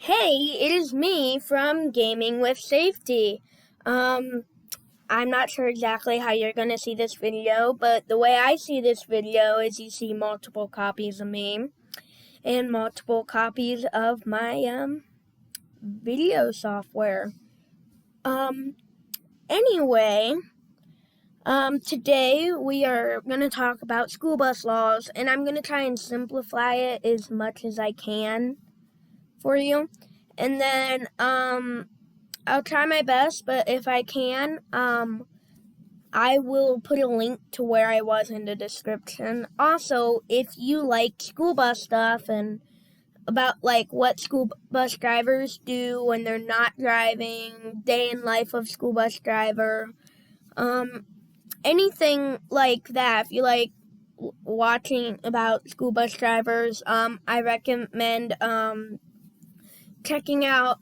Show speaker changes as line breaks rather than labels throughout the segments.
Hey, it is me from Gaming with Safety. Um, I'm not sure exactly how you're going to see this video, but the way I see this video is you see multiple copies of me and multiple copies of my video software. Um, anyway, today we are going to talk about school bus laws, and I'm going to try and simplify it as much as I can for you. And then, I'll try my best, but if I can, I will put a link to where I was in the description. Also, if you like school bus stuff and about like what school bus drivers do when they're not driving, day in life of school bus driver, um, anything like that, if you like watching about school bus drivers, I recommend, checking out,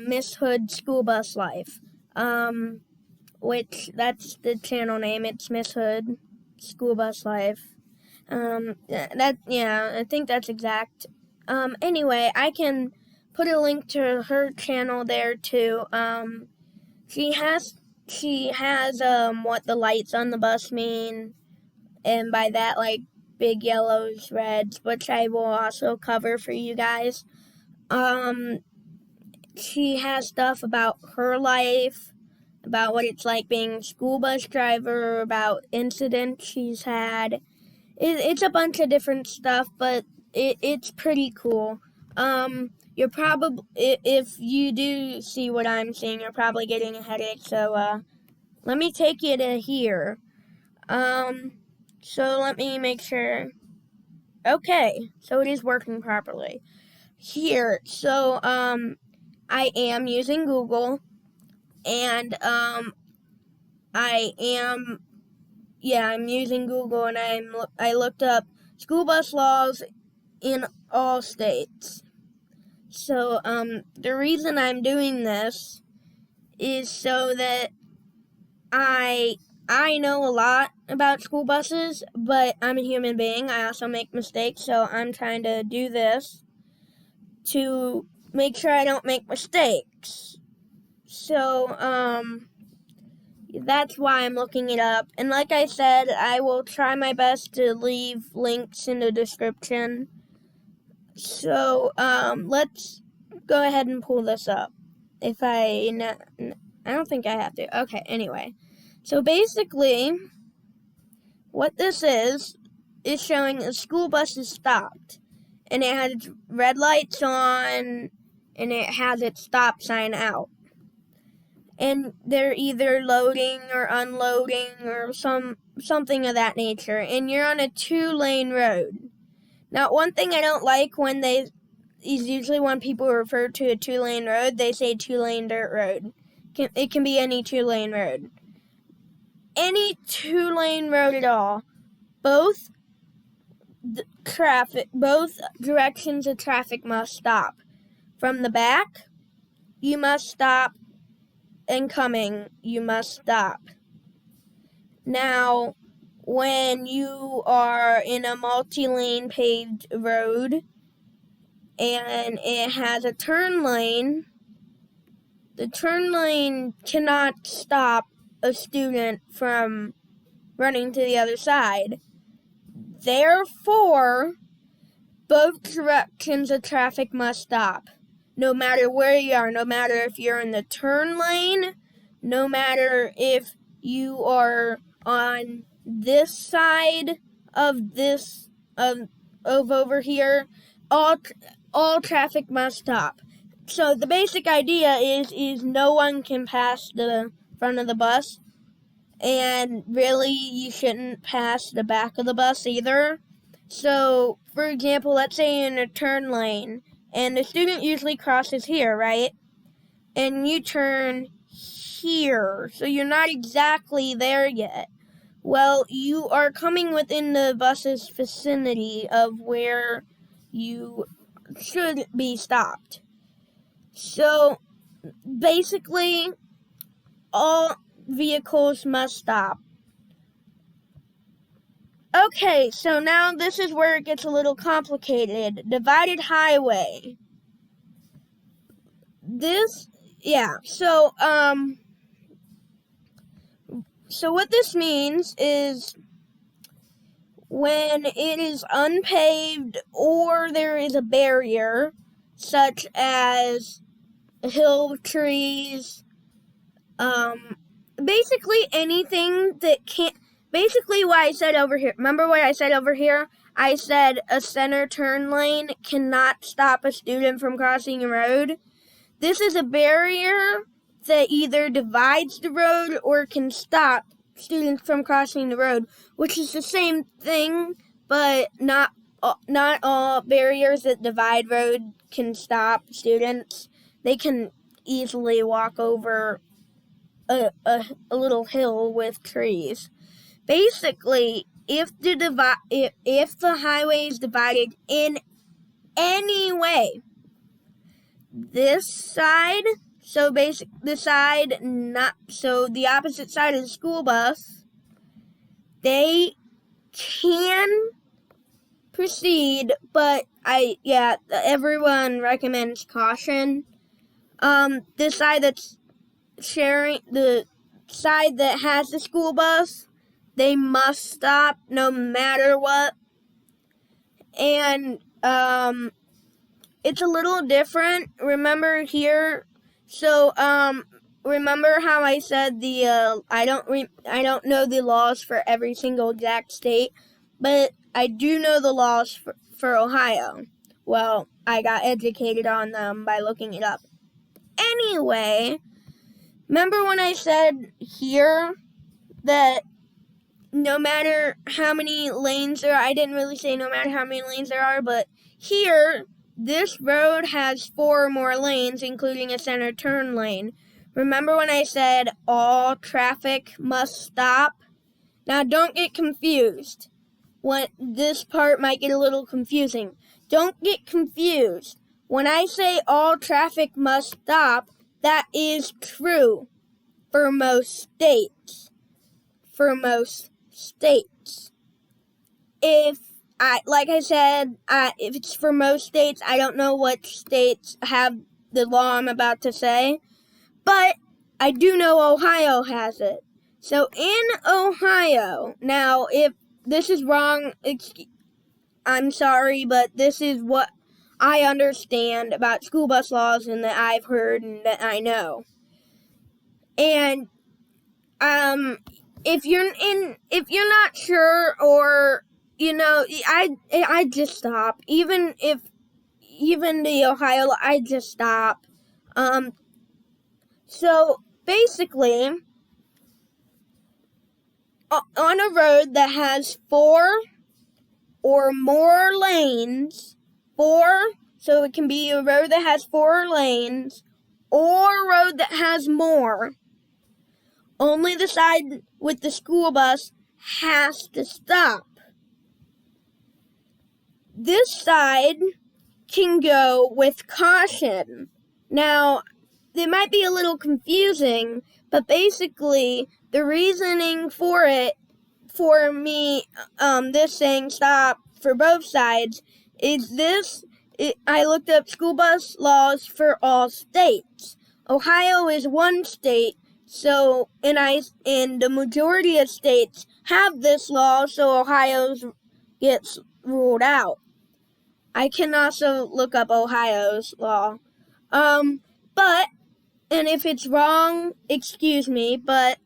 Miss Hood School Bus Life. Which that's the channel name. It's Miss Hood School Bus Life. I think that's exact. Anyway, I can put a link to her channel there too. She has what the lights on the bus mean, and by that like big yellows, reds, which I will also cover for you guys. She has stuff about her life, about what it's like being a school bus driver, about incidents she's had. It's a bunch of different stuff, but it's pretty cool. You're probably, if you do see what I'm seeing, you're probably getting a headache, so, let me take you to here. So let me make sure. Okay, so it is working properly. Here, so, I am using Google, and, I'm using Google, and I looked up school bus laws in all states. So, the reason I'm doing this is so that I know a lot about school buses, but I'm a human being. I also make mistakes, so I'm trying to do this to make sure I don't make mistakes. So, that's why I'm looking it up. And like I said, I will try my best to leave links in the description. So, let's go ahead and pull this up. I don't think I have to. Okay, anyway. So basically, what this is showing a school bus is stopped. And it has red lights on, and it has its stop sign out. And they're either loading or unloading or something of that nature. And you're on a 2-lane road. Now, one thing I don't like is usually when people refer to a 2-lane road, they say 2-lane dirt road. It can be any 2-lane road. Any 2-lane road at all. Both directions of traffic must stop. From the back, you must stop, and coming, you must stop. Now, when you are in a multi-lane paved road and it has a turn lane, the turn lane cannot stop a student from running to the other side. Therefore, both directions of traffic must stop. No matter where you are, no matter if you're in the turn lane, no matter if you are on this side of this of over here, all traffic must stop. So the basic idea is no one can pass the front of the bus, and really you shouldn't pass the back of the bus either. So, for example, let's say you're in a turn lane, and the student usually crosses here, right? And you turn here, so you're not exactly there yet. Well, you are coming within the bus's vicinity of where you should be stopped. So, basically, all vehicles must stop. Okay, so now this is where it gets a little complicated. Divided highway. So what this means is when it is unpaved or there is a barrier, such as hill trees, basically anything that can't, basically what I said over here, remember what I said over here? I said a center turn lane cannot stop a student from crossing a road. This is a barrier that either divides the road or can stop students from crossing the road, which is the same thing, but not all barriers that divide road can stop students. They can easily walk over a little hill with trees. Basically, if the highway is divided in any way, this side, the opposite side of the school bus, they can proceed, but everyone recommends caution. The side that's sharing, the side that has the school bus, they must stop no matter what. And it's a little different. Remember here, remember how I said I don't know the laws for every single exact state, but I do know the laws for Ohio. Well, I got educated on them by looking it up. Anyway, remember when I said here that no matter how many lanes there are, I didn't really say no matter how many lanes there are, but here, this road has 4 more lanes, including a center turn lane. Remember when I said all traffic must stop? Now don't get confused. This part might get a little confusing. Don't get confused. When I say all traffic must stop, that is true for most states. If it's for most states, I don't know what states have the law I'm about to say, but I do know Ohio has it. So in Ohio, now if this is wrong, I'm sorry, but this is what I understand about school bus laws and that I've heard and that I know. And if you're not sure, or I just stop. Even the Ohio, I just stop. So basically, on a road that has 4 or more lanes, so it can be a road that has 4 lanes or a road that has more, only the side with the school bus has to stop. This side can go with caution. Now, it might be a little confusing, but basically, the reasoning for me, this saying stop for both sides, is I looked up school bus laws for all states. Ohio is one state, so, and the majority of states have this law, so Ohio's gets ruled out. I can also look up Ohio's law. And if it's wrong, excuse me, but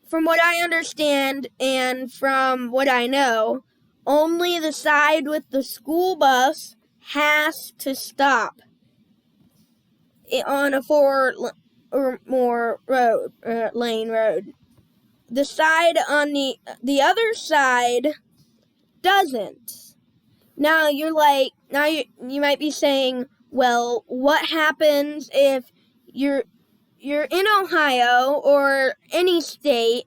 from what I understand and from what I know, only the side with the school bus has to stop on a 4 or more lane road. The side on the other side doesn't. Now you might be saying, well, what happens if you're in Ohio or any state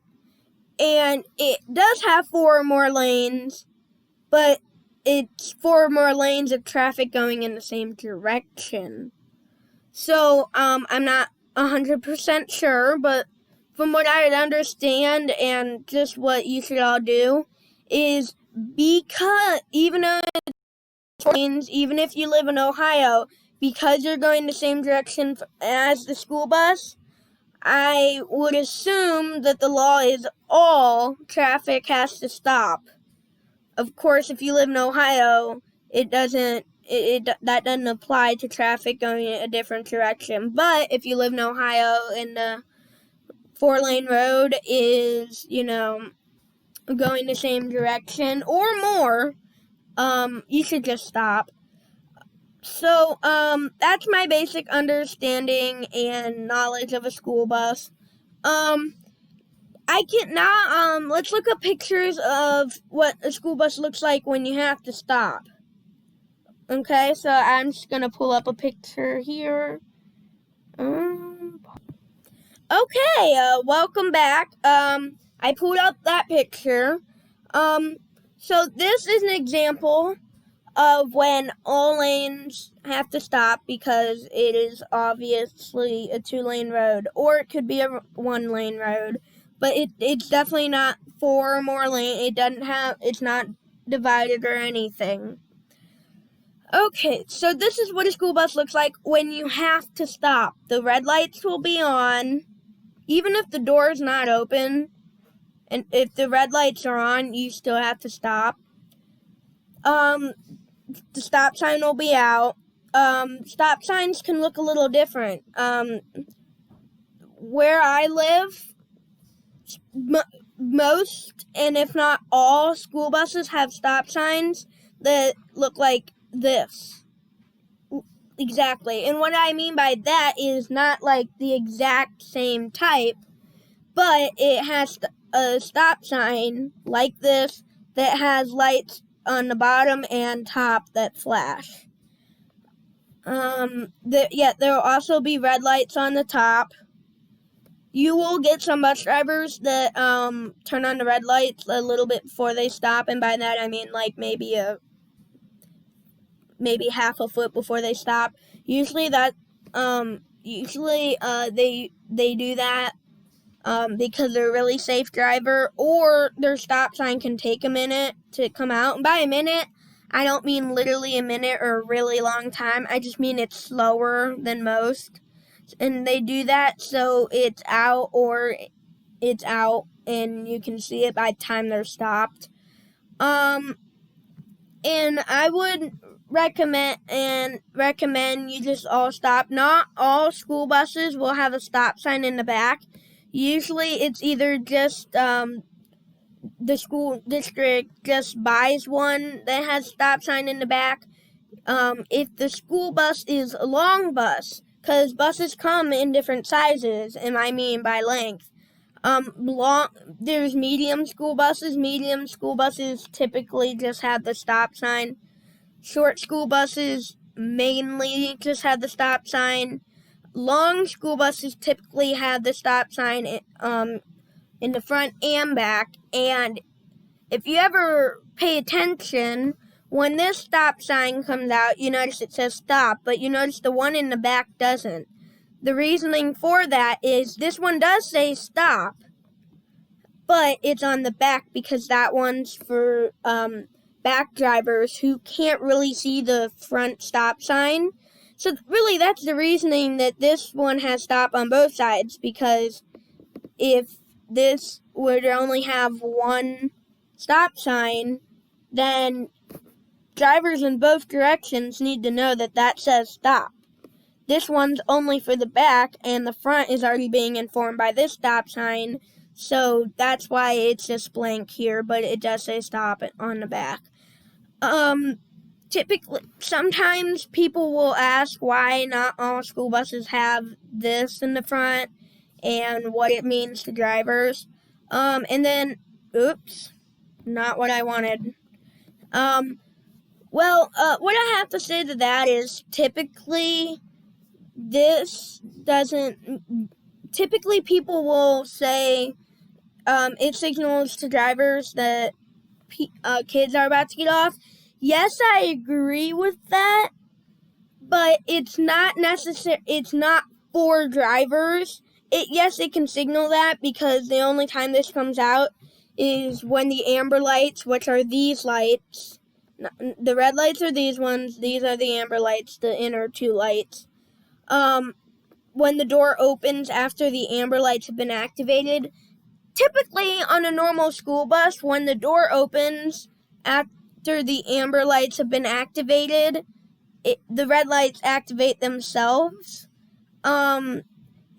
and it does have 4 or more lanes, but it's 4 or more lanes of traffic going in the same direction? So, I'm not 100% sure, but from what I understand and just what you should all do is, because even if you live in Ohio, because you're going the same direction as the school bus, I would assume that the law is all traffic has to stop. Of course, if you live in Ohio, that doesn't apply to traffic going in a different direction. But if you live in Ohio and the 4-lane road is, going the same direction or more, you should just stop. So, that's my basic understanding and knowledge of a school bus. Let's look up pictures of what a school bus looks like when you have to stop. Okay, so I'm just gonna pull up a picture here. Welcome back. I pulled up that picture. So this is an example of when all lanes have to stop because it is obviously a 2-lane road, or it could be a 1-lane road, but it's definitely not 4 or more lane. It's not divided or anything. Okay, so this is what a school bus looks like when you have to stop. The red lights will be on, even if the door is not open, and if the red lights are on, you still have to stop. The stop sign will be out. Stop signs can look a little different. Where I live, most, and if not all, school buses have stop signs that look like this. Exactly. And what I mean by that is not like the exact same type, but it has a stop sign like this that has lights on the bottom and top that flash. There will also be red lights on the top. You will get some bus drivers that turn on the red lights a little bit before they stop, and by that I mean like maybe half a foot before they stop. Usually they do that because they're a really safe driver, or their stop sign can take a minute to come out. And by a minute, I don't mean literally a minute or a really long time. I just mean it's slower than most. And they do that so it's out and you can see it by the time they're stopped. And I would recommend you just all stop. Not all school buses will have a stop sign in the back. Usually it's either just the school district just buys one that has a stop sign in the back. If the school bus is a long bus, because buses come in different sizes, and I mean by length. There's medium school buses. Medium school buses typically just have the stop sign. Short school buses mainly just have the stop sign. Long school buses typically have the stop sign in the front and back. And if you ever pay attention, when this stop sign comes out, you notice it says stop, but you notice the one in the back doesn't. The reasoning for that is this one does say stop, but it's on the back because that one's for back drivers who can't really see the front stop sign. So really that's the reasoning that this one has stop on both sides, because if this would only have one stop sign, then drivers in both directions need to know that says stop. This one's only for the back, and the front is already being informed by this stop sign, so that's why it's just blank here, but it does say stop on the back. Typically, sometimes people will ask why not all school buses have this in the front and what it means to drivers. And then, oops, not what I wanted. What I have to say to that is typically people will say it signals to drivers that kids are about to get off. Yes, I agree with that, but it's not necessary. It's not for drivers. Yes, it can signal that, because the only time this comes out is when the amber lights, which are these lights, The red lights are these ones. These are the amber lights, the inner two lights. When the door opens after the amber lights have been activated, typically on a normal school bus, when the door opens after the amber lights have been activated, the red lights activate themselves.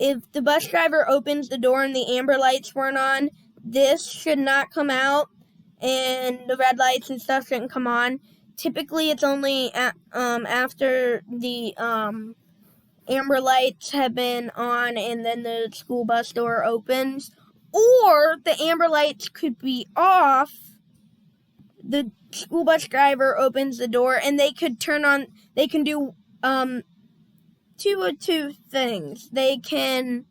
If the bus driver opens the door and the amber lights weren't on, this should not come out, and the red lights and stuff shouldn't come on. Typically, it's only after the amber lights have been on and then the school bus door opens. Or the amber lights could be off. The school bus driver opens the door and they could turn on, they can do two things. They can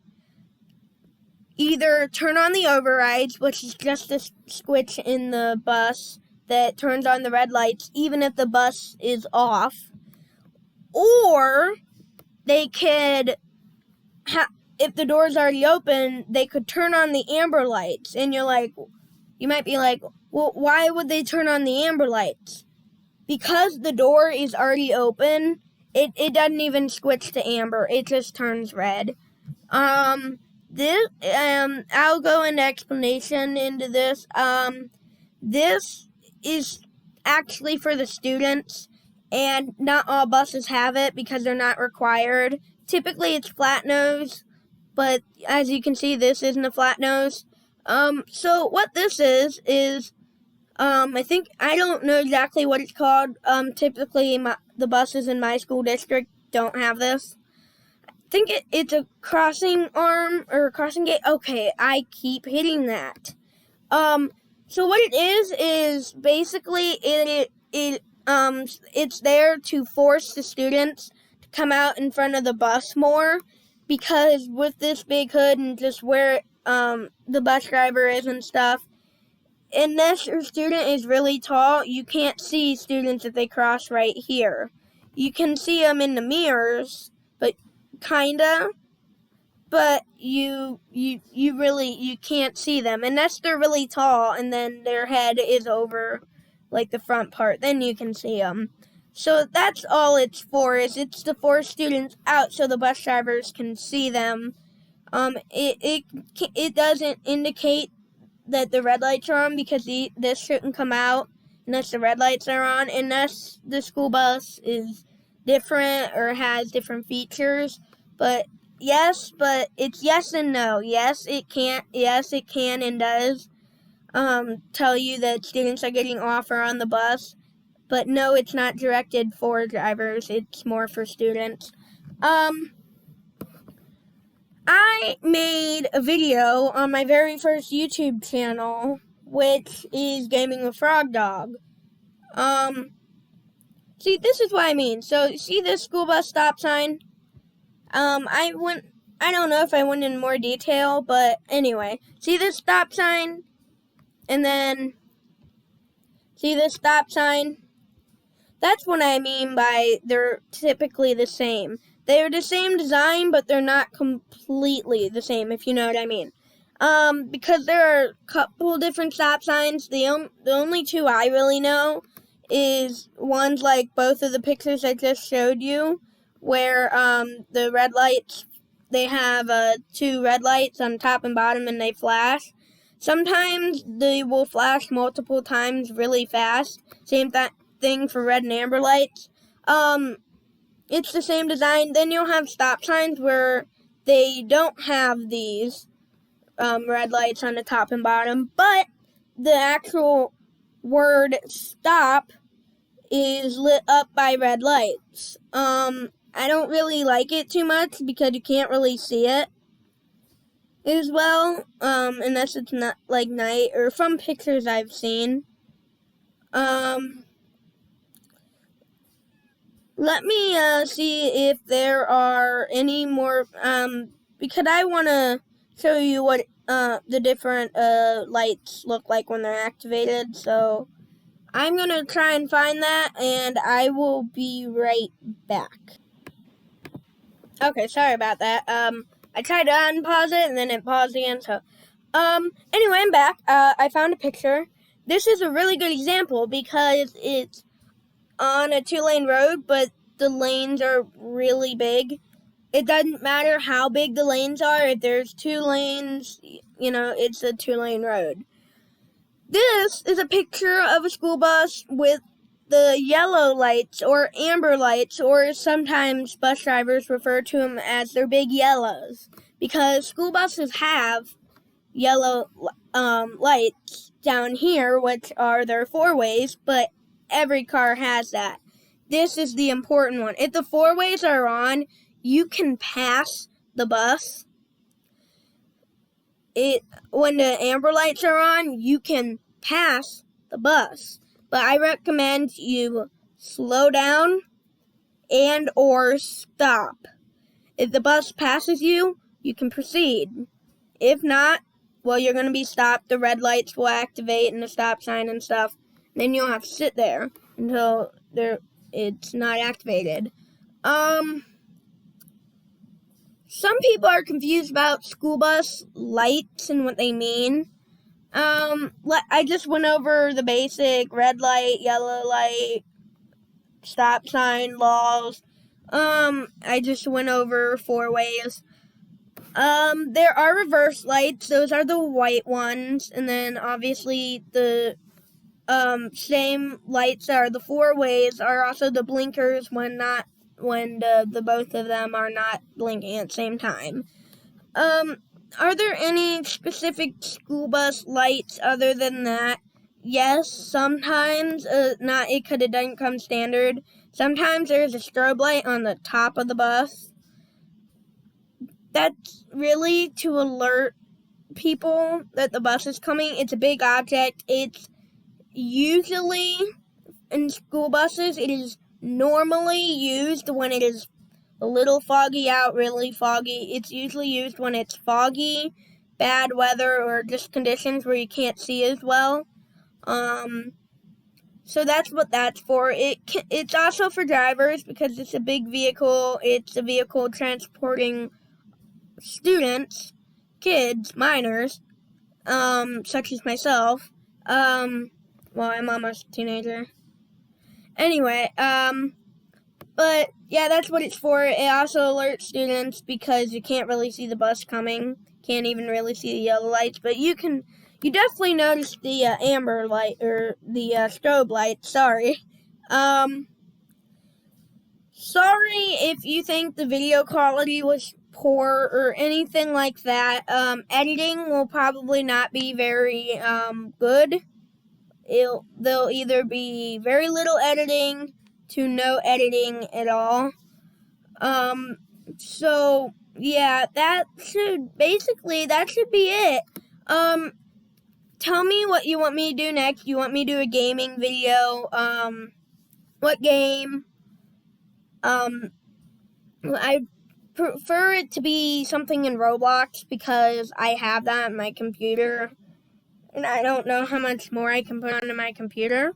either turn on the overrides, which is just a switch in the bus that turns on the red lights even if the bus is off. Or they could, if the door's already open, they could turn on the amber lights. And you might be like, well, why would they turn on the amber lights? Because the door is already open, it doesn't even switch to amber. It just turns red. I'll go into explanation into this. This is actually for the students, and not all buses have it because they're not required. Typically, it's flat nose, but as you can see, this isn't a flat nose. So what this is I don't know exactly what it's called. Typically, the buses in my school district don't have this. I think it's a crossing arm or a crossing gate. Okay, I keep hitting that. So what it is basically it's there to force the students to come out in front of the bus more, because with this big hood and just where the bus driver is and stuff, unless your student is really tall, you can't see students if they cross right here. You can see them in the mirrors, but kinda, but you can't see them unless they're really tall and then their head is over like the front part. Then you can see them. So that's all it's for. It's to force students out so the bus drivers can see them. It doesn't indicate that the red lights are on, because this shouldn't come out unless the red lights are on, unless the school bus is different or has different features. But it's yes and no. Yes, it can and does tell you that students are getting off or on the bus. But no, it's not directed for drivers. It's more for students. I made a video on my very first YouTube channel, which is Gaming with Frog Dog. See, this is what I mean. So, see this school bus stop sign? I don't know if I went in more detail, but anyway. See this stop sign? And then, see this stop sign? That's what I mean by they're typically the same. They're the same design, but they're not completely the same, if you know what I mean. Because there are a couple different stop signs. The only two I really know is ones like both of the pictures I just showed you, where the red lights, they have two red lights on top and bottom and they flash. Sometimes they will flash multiple times really fast. Same thing for red and amber lights. It's the same design. Then you'll have stop signs where they don't have these red lights on the top and bottom, but the actual word stop is lit up by red lights. I don't really like it too much because you can't really see it as well, unless it's not like night or from pictures I've seen. Let me see if there are any more, because I want to show you what the different lights look like when they're activated. So I'm going to try and find that, and I will be right back. Okay, sorry about that. I tried to unpause it, and then it paused again. So, anyway, I'm back. I found a picture. This is a really good example because it's on a 2-lane road, but the lanes are really big. It doesn't matter how big the lanes are. If there's 2 lanes, it's a 2-lane road. This is a picture of a school bus with the yellow lights or amber lights, or sometimes bus drivers refer to them as their big yellows, because school buses have yellow lights down here, which are their 4-ways, but every car has that. This is the important one. If the 4-ways are on, you can pass the bus. When the amber lights are on, you can pass the bus. But I recommend you slow down and or stop. If the bus passes you, you can proceed. If not, well, you're going to be stopped. The red lights will activate and the stop sign and stuff. Then you'll have to sit there until it's not activated. Some people are confused about school bus lights and what they mean. I just went over the basic red light, yellow light, stop sign laws. I just went over 4-ways. There are reverse lights. Those are the white ones. And then obviously the same lights are the 4-ways are also the blinkers when the both of them are not blinking at the same time. Are there any specific school bus lights other than that? Yes, sometimes, because it doesn't come standard. Sometimes there's a strobe light on the top of the bus. That's really to alert people that the bus is coming. It's a big object. It's usually, in school buses, it is normally used when it is a little foggy out, really foggy. It's usually used when it's foggy, bad weather, or just conditions where you can't see as well. So that's what that's for. It's also for drivers because it's a big vehicle. It's a vehicle transporting students, kids, minors, such as myself. I'm almost a teenager. Anyway, but yeah, that's what it's for. It also alerts students because you can't really see the bus coming. Can't even really see the yellow lights, but you definitely notice the amber light, or the strobe light, sorry. Sorry if you think the video quality was poor or anything like that. Editing will probably not be very good. There'll either be very little editing to no editing at all. So yeah, that should be it. Tell me what you want me to do next. You want me to do a gaming video? What game? I prefer it to be something in Roblox because I have that on my computer, and I don't know how much more I can put onto my computer.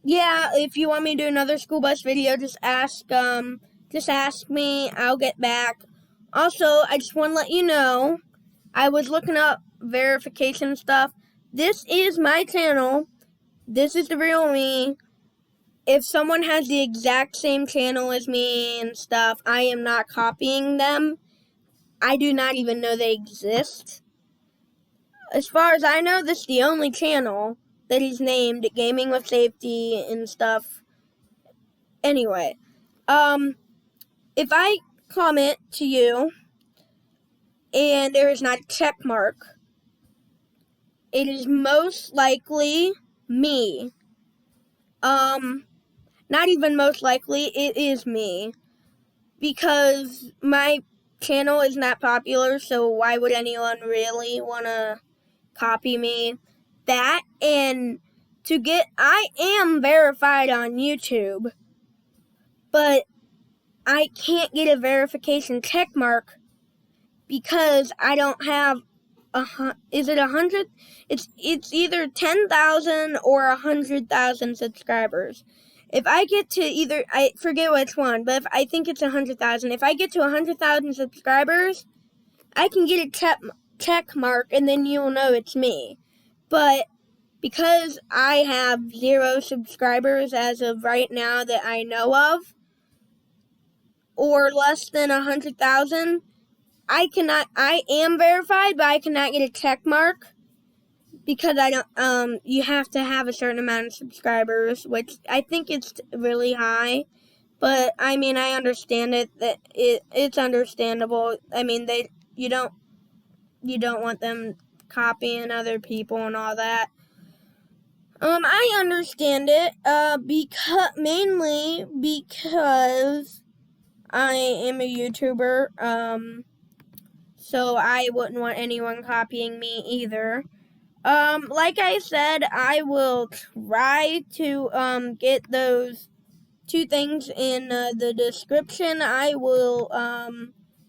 Yeah, if you want me to do another school bus video, just ask me. I'll get back. Also, I just want to let you know, I was looking up verification stuff. This is my channel. This is the real me. If someone has the exact same channel as me and stuff, I am not copying them. I do not even know they exist. As far as I know, this is the only channel that is named Gaming with Safety and stuff. Anyway, if I comment to you and there is not a check mark, it is most likely me. Not even most likely, it is me. Because my channel is not popular, so why would anyone really want to copy me? That, and I am verified on YouTube, but I can't get a verification check mark because I don't have is it 100? It's either 10,000 or 100,000 subscribers. If I get to I forget which one, but I think it's 100,000. If I get to 100,000 subscribers, I can get a check mark, and then you'll know it's me. But because I have 0 subscribers as of right now that I know of, or less than 100,000, I am verified, but I cannot get a check mark because I don't, you have to have a certain amount of subscribers, which I think it's really high. But I mean, I understand it, that it's understandable. I mean, you don't want them copying other people and all that. I understand it, mainly because I am a YouTuber, so I wouldn't want anyone copying me either. Like I said, I will try to, get those 2 things in the description. I will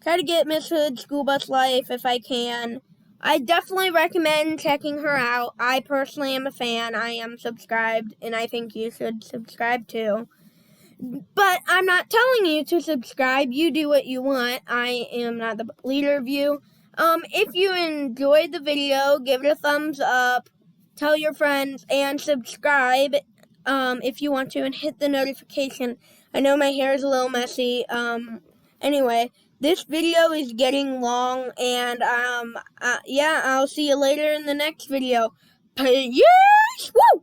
try to get Miss Hood School Bus Life if I can. I definitely recommend checking her out. I personally am a fan. I am subscribed, and I think you should subscribe too. But I'm not telling you to subscribe. You do what you want. I am not the leader of you. If you enjoyed the video, give it a thumbs up. Tell your friends and subscribe. If you want to, and hit the notification. I know my hair is a little messy. Anyway, this video is getting long, and, yeah, I'll see you later in the next video. Peace! Woo!